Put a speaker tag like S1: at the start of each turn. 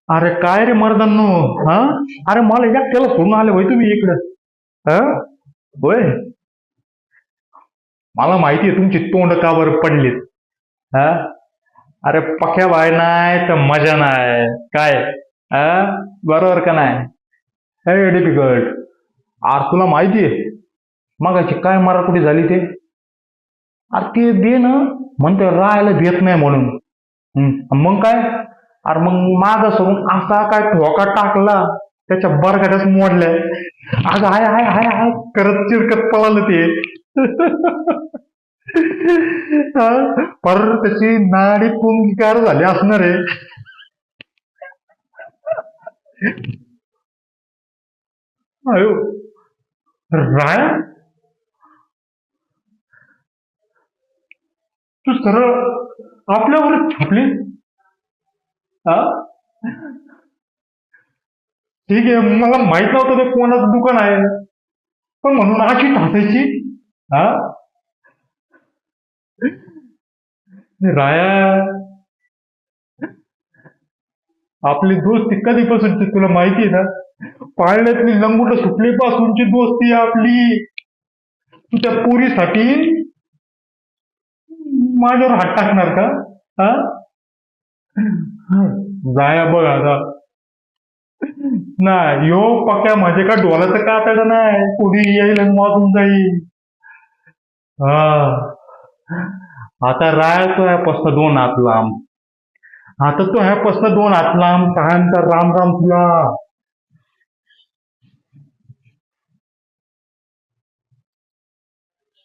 S1: अरे काय रे मर्दांनो. हा. अरे मला एकट्याला सोडून आले होय तुम्ही इकडं. हा. होय. मला माहिती आहे तुमची तोंड का बरं पडलीत. हा. अरे पक्या बाय नाही तर मजा नाही काय. हा. बरोबर का नाही. हे डिफिकल्ट. अरे तुला माहिती आहे मगाची काय मराठी झाली ते. अरे ते दे ना म्हणते राहायला देत नाही म्हणून. मग काय. अरे मग माग सोडून असा काय ठोका टाकला त्याच्या बरगाड्याच मोडल्या. अगं हाय हाय हाय हाय करत चिरकत पळालं ते. हा, पर त्याची नाडी पुंगीकार झाली असणार आहे. अयो. राय तू सरळ आपल्यावर छापली. हा. ठीक आहे मला माहित नव्हतं ते कोणाचं दुकान आहे. पण म्हणून अशी ठासायची. हा. राया आपली दोस्ती कधीपासूनची तुला माहिती आहे ना. पाळण्यातली लंगुट सुटलीपासूनची दोस्ती आहे आपली. तू त्या पोरीसाठी माझ्यावर हात टाकणार का. हा. जाया बघ आता. नाही यो पक्या म्हणजे का डोलाचं कातड नाही पुढे येईल आणि वाजून जाईल. हा. आता राहायचो ह्यापासून दोन हात लांब. आता तो ह्यापासून दोन हात लांब. कायमचा राम राम तुला.